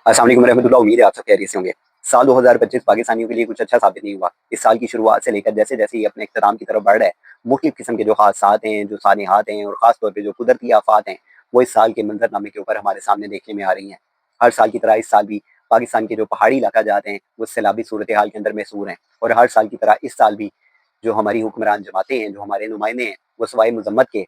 अस्सलाम वालेकुम रहमतुल्लाह। उम्मीद है आप सब खैरियत से होंगे। साल 2025 पाकिस्तानियों के लिए कुछ अच्छा साबित नहीं हुआ। इस साल की शुरुआत से लेकर जैसे जैसे ये अपने इख्तिताम की तरफ बढ़ रहा है, मुख्तलिफ किस्म के जो हादसात हैं, जो सानहात हैं और ख़ास तौर पे जो कुदरती आफ़ात हैं, वो इस साल के मंजरनामे के ऊपर हमारे सामने देखने में आ रही हैं। हर साल की तरह इस साल भी पाकिस्तान के जो पहाड़ी इलाका जाते हैं, वो सैलाबी सूरत हाल के अंदर महसूर हैं, और हर साल की तरह इस साल भी जो हमारी हुक्मरान जमातें हैं, जो हमारे नुमाइंदे हैं, वो सवाए मजम्मत के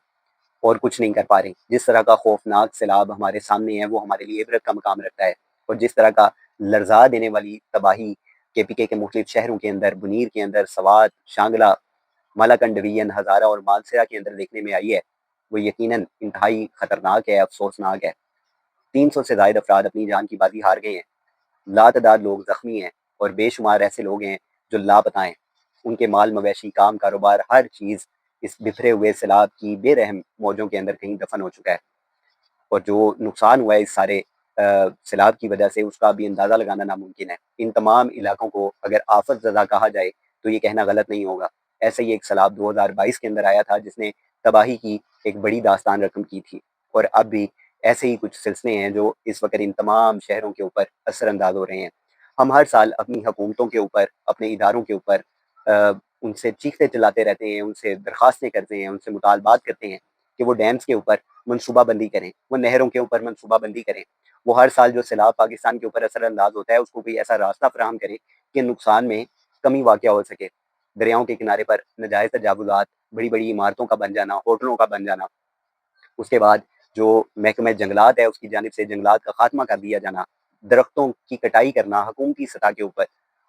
और कुछ नहीं कर पा रही। जिस तरह का खौफनाक सैलाब हमारे सामने है, वो हमारे लिए इबरत का मकाम रखता है, और जिस तरह का लरजा देने वाली तबाही केपीके के मुख्तलिफ शहरों के अंदर, बुनीर के अंदर, सवात, शांगला, मालाकंड डिवीजन, हज़ारा और मानसरा के अंदर देखने में आई है, वो यकीनन इंतहाई ख़तरनाक है, अफसोसनाक है। 300 से ज़ायद अफराद अपनी जान की बाजी हार गए हैं, लातदार लोग ज़ख्मी हैं, और बेशुमार ऐसे लोग हैं जो लापता हैं। उनके माल मवेशी, काम कारोबार, हर चीज़ इस बिखरे हुए सैलाब की बेरहम मौजों के अंदर कहीं दफन हो चुका है। और जो नुकसान हुआ है इस सारे सैलाब की वजह से, उसका भी अंदाज़ा लगाना नामुमकिन है। इन तमाम इलाकों को अगर आफत ज़दा कहा जाए तो ये कहना गलत नहीं होगा। ऐसे ही एक सैलाब 2022 के अंदर आया था, जिसने तबाही की एक बड़ी दास्तान रकम की थी, और अब भी ऐसे ही कुछ सिलसिले हैं जो इस वक्त इन तमाम शहरों के ऊपर असरअंदाज हो रहे हैं। हम हर साल अपनी हुकूमतों के ऊपर, अपने इदारों के ऊपर उनसे चीखते चिल्लाते रहते हैं, उनसे दरख्वास्तें करते हैं, उनसे मुतालबात करते हैं कि वो डैम्स के ऊपर मनसूबाबंदी करें, वो नहरों के ऊपर मनसूबाबंदी करें। वो हर साल जो सैलाब पाकिस्तान के ऊपर असरअंदाज होता है, उसको कोई ऐसा रास्ता फराहम करें कि नुकसान में कमी वाक़या हो सके। दरियाओं के किनारे पर नाजायज़ तजावुज़ात, बड़ी-बड़ी इमारतों का बन जाना, होटलों का बन जाना, उसके बाद जो महकमा जंगलात है, उसकी जानिब से जंगलात का खात्मा कर दिया जाना, दरख्तों की कटाई करना हुकूमती सतह के ऊपर,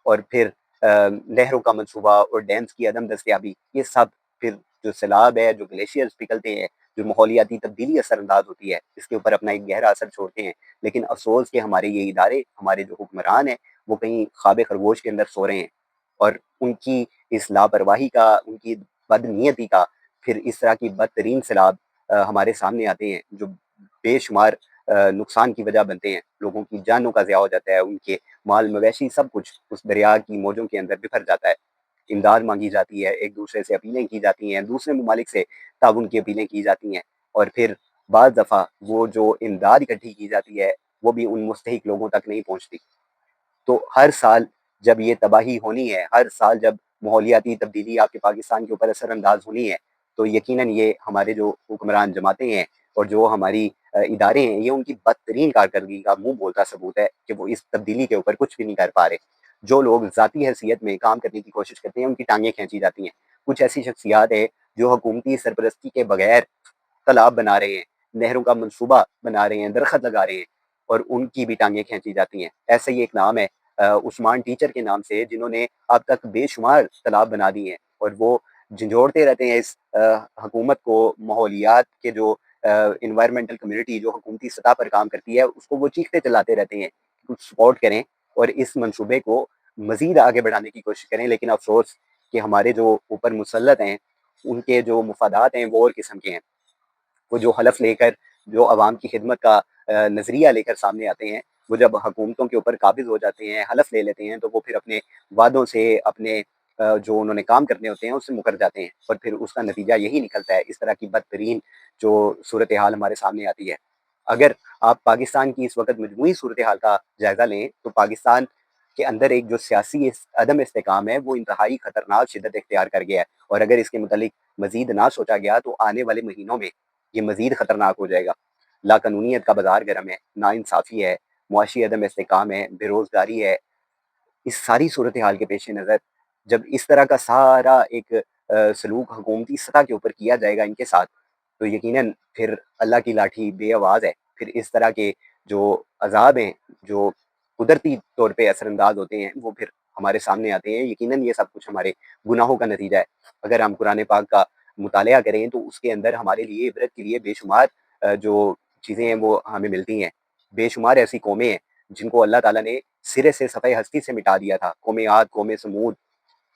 और फिर नहरों का मनसूबा और डैम्स की अदम दस्तयाबी, ये सब फिर जो सैलाब है, जो ग्लेशियर्स पिघलते हैं, जो माहौलियाती तब्दीली असरअंदाज होती है, इसके ऊपर अपना एक गहरा असर छोड़ते हैं। लेकिन अफसोस कि हमारे ये इदारे, हमारे जो हुक्मरान हैं, वो कहीं ख्वाब खरगोश के अंदर सो रहे हैं, और उनकी इस लापरवाही का, उनकी बदनीयती का फिर इस तरह की बदतरीन सैलाब हमारे सामने आते हैं, जो बेशुमार नुकसान की वजह बनते हैं। लोगों की जानों का ज़िया हो जाता है, उनके माल मवेशी सब कुछ उस दरिया की मौजों के अंदर बिखर जाता है। इमदाद मांगी जाती है, एक दूसरे से अपीलें की जाती हैं, दूसरे ममालिक से ताउन की अपीलें की जाती हैं, और फिर बाज़ दफ़ा वो जो इमदाद इकट्ठी की जाती है, वो भी उन मुस्तहिक लोगों तक नहीं पहुँचती। तो हर साल जब ये तबाही होनी है, हर साल जब माहौलियाती तब्दीली आपके पाकिस्तान के ऊपर असरअंदाज होनी है, तो यकीनन ये हमारे जो हुक्मरान जमातें हैं और जो हमारी इदारे हैं, ये उनकी बदतरीन कारकर्दगी का मुंह बोलता सबूत है कि वो इस तब्दीली के ऊपर कुछ भी नहीं कर पा रहे। जो लोग ज़ाती हैसियत में काम करने की कोशिश करते हैं, उनकी टांगें खींची जाती हैं। कुछ ऐसी शख्सियात है जो हुकूमती सरपरस्ती के बगैर तालाब बना रहे हैं, नहरों का मनसूबा बना रहे हैं, दरख्त लगा रहे हैं, और उनकी भी टांगें खींची जाती हैं। ऐसे ही एक नाम है उस्मान टीचर के नाम से, जिन्होंने अब तक बेशुमार तालाब बना दिए हैं, और वो झंझोड़ते रहते हैं इस हुकूमत को, माहौलियात के जो एनवायरमेंटल कम्युनिटी जो हुकूमती सतह पर काम करती है, उसको वो चीखते चिल्लाते रहते हैं, कुछ सपोर्ट करें और इस मंसूबे को मज़ीद आगे बढ़ाने की कोशिश करें। लेकिन अफ़सोस कि हमारे जो ऊपर मुसल्लत हैं, उनके जो मफादात हैं, वो और किस्म के हैं। वो जो हलफ लेकर, जो अवाम की खिदमत का नज़रिया लेकर सामने आते हैं, वो जब हुकूमतों के ऊपर काबिज़ हो जाते हैं, हलफ ले लेते हैं, तो वो फिर अपने वादों से, अपने जो उन्होंने काम करने होते हैं, उससे मुकर जाते हैं, और फिर उसका नतीजा यही निकलता है, इस तरह की बदतरीन जो सूरत हाल हमारे सामने आती है। अगर आप पाकिस्तान की इस वक्त मजमूई सूरत हाल का जायज़ा लें, तो पाकिस्तान के अंदर एक जो सियासी अदम इस्तेकाम है, वो इंतहाई ख़तरनाक शिद्दत इख्तियार कर गया है, और अगर इसके मुतालिक मज़ीद ना सोचा गया, तो आने वाले महीनों में ये मज़ीद ख़तरनाक हो जाएगा। लाकानूनियत का बाज़ार गर्म है, नाइंसाफ़ी है, मुआशी अदम इस्तेकाम है, बेरोज़गारी है। इस सारी सूरत हाल के पेश नज़र जब इस तरह का सारा एक सलूक हुकूमती सतह के ऊपर किया जाएगा इनके साथ, तो यकीनन फिर अल्लाह की लाठी बेआवाज़ है। फिर इस तरह के जो अज़ाब हैं, जो कुदरती तौर पे असरअंदाज होते हैं, वो फिर हमारे सामने आते हैं। यकीनन ये सब कुछ हमारे गुनाहों का नतीजा है। अगर हम कुरान पाक का मुतालिया करें, तो उसके अंदर हमारे लिए इबरत के लिए बेशुमार जो चीज़ें हैं, वो हमें मिलती हैं। बेशुमार ऐसी कौमें हैं जिनको अल्लाह ताला ने सिरे से सफ़े हस्ती से मिटा दिया था। कौम आद, कौम समूद,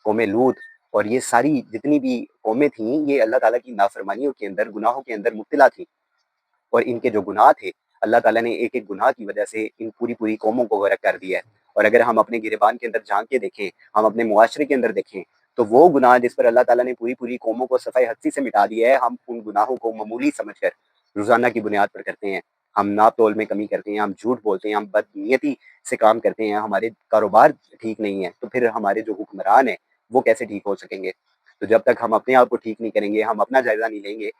कौम लूत, और ये सारी जितनी भी कौमें थीं, ये अल्लाह ताला की नाफरमानियों के अंदर, गुनाहों के अंदर मुब्तला थीं, और इनके जो गुनाह थे, अल्लाह ताला ने एक-एक गुनाह की वजह से इन पूरी-पूरी कौमों को गर्क कर दिया है। और अगर हम अपने गिरेबान के अंदर झाँक के देखें, हम अपने मुआशरे के अंदर देखें, तो वो गुनाह जिस पर अल्लाह ताला ने पूरी-पूरी कौमों को सफ़े हस्ती से मिटा दिया है, हम उन गुनाहों को मामूली समझकर रोज़ाना की बुनियाद पर करते हैं। ہم ناپ تول میں کمی کرتے ہیں، ہم جھوٹ بولتے ہیں، ہم بدنیتی سے کام کرتے ہیں، ہمارے کاروبار ٹھیک نہیں ہے، تو پھر ہمارے جو حکمران ہیں وہ کیسے ٹھیک ہو سکیں گے؟ تو جب تک ہم اپنے آپ کو ٹھیک نہیں کریں گے، ہم اپنا جائزہ نہیں لیں گے،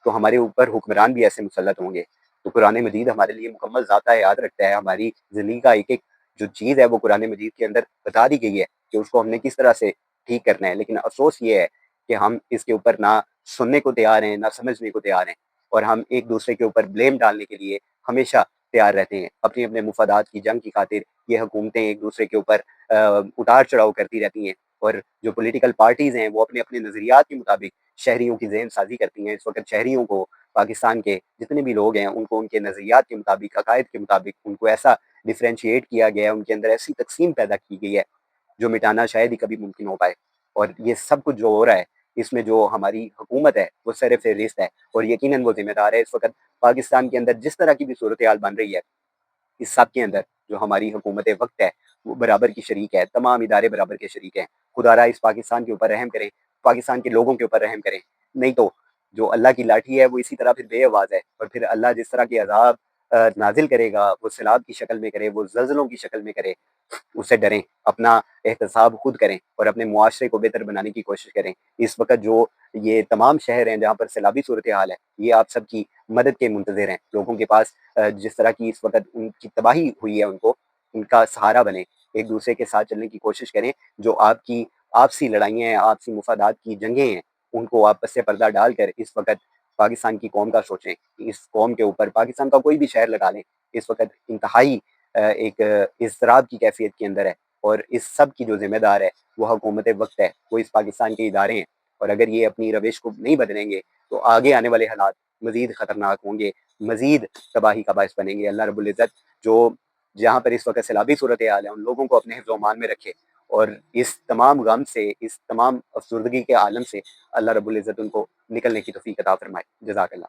تو ہمارے اوپر حکمران بھی ایسے مسلط ہوں گے۔ تو قرآن مجید ہمارے لیے مکمل ذاتہ یاد رکھتا ہے، ہماری زندگی کا ایک ایک جو چیز ہے وہ قرآن مجید کے اندر بتا دی گئی ہے کہ اس کو ہم نے کس طرح سے ٹھیک کرنا ہے، لیکن افسوس یہ ہے کہ ہم اس کے اوپر نہ سننے کو تیار ہیں، نہ سمجھنے کو تیار ہیں، اور ہم ایک دوسرے کے اوپر بلیم ڈالنے کے لیے ہمیشہ تیار رہتے ہیں۔ اپنے اپنے مفادات کی جنگ کی خاطر یہ حکومتیں ایک دوسرے کے اوپر اتار چڑھاؤ کرتی رہتی ہیں، اور جو پولیٹیکل پارٹیز ہیں وہ اپنے اپنے نظریات کے مطابق شہریوں کی ذہن سازی کرتی ہیں۔ اس وقت شہریوں کو، پاکستان کے جتنے بھی لوگ ہیں، ان کو ان کے نظریات کے مطابق، عقائد کے مطابق ان کو ایسا ڈفرینشیٹ کیا گیا ہے، ان کے اندر ایسی تقسیم پیدا کی گئی ہے جو مٹانا شاید ہی کبھی ممکن ہو پائے۔ اور یہ سب کچھ جو ہو رہا ہے، اس میں جو ہماری حکومت ہے وہ سر فہرست ہے، اور یقیناً وہ ذمہ دار ہے۔ اس وقت پاکستان کے اندر جس طرح کی بھی صورتحال بن رہی ہے، اس سب کے اندر جو ہماری حکومت وقت ہے وہ برابر کی شریک ہے، تمام ادارے برابر کے شریک ہیں۔ خدا را اس پاکستان کے اوپر رحم کریں، پاکستان کے لوگوں کے اوپر رحم کریں، نہیں تو جو اللہ کی لاٹھی ہے وہ اسی طرح پھر بے آواز ہے، اور پھر اللہ جس طرح کے عذاب نازل کرے گا، وہ سیلاب کی شکل میں کرے، وہ زلزلوں کی شکل میں کرے، اس سے ڈریں، اپنا احتساب خود کریں، اور اپنے معاشرے کو بہتر بنانے کی کوشش کریں۔ اس وقت جو یہ تمام شہر ہیں جہاں پر سیلابی صورتحال ہے، یہ آپ سب کی مدد کے منتظر ہیں۔ لوگوں کے پاس جس طرح کی اس وقت ان کی تباہی ہوئی ہے، ان کو ان کا سہارا بنیں، ایک دوسرے کے ساتھ چلنے کی کوشش کریں۔ جو آپ کی آپسی لڑائیاں ہیں، آپسی مفادات کی جنگیں ہیں، ان کو آپس سے پردہ ڈال کر اس وقت پاکستان کی قوم کا سوچیں۔ اس قوم کے اوپر پاکستان کا کوئی بھی شہر لگا لیں، اس وقت انتہائی ایک اضطراب کی کیفیت کے اندر ہے، اور اس سب کی جو ذمہ دار ہے وہ حکومت وقت ہے، وہ اس پاکستان کے ادارے ہیں۔ اور اگر یہ اپنی روش کو نہیں بدلیں گے تو آگے آنے والے حالات مزید خطرناک ہوں گے، مزید تباہی کا باعث بنیں گے۔ اللہ رب العزت جو جہاں پر اس وقت سیلابی صورتحال ہے، ان لوگوں کو اپنے حفظ و امان میں رکھے، اور اس تمام غم سے، اس تمام افسردگی کے عالم سے اللہ رب العزت ان کو نکلنے کی توفیق عطا فرمائے۔ جزاک اللہ۔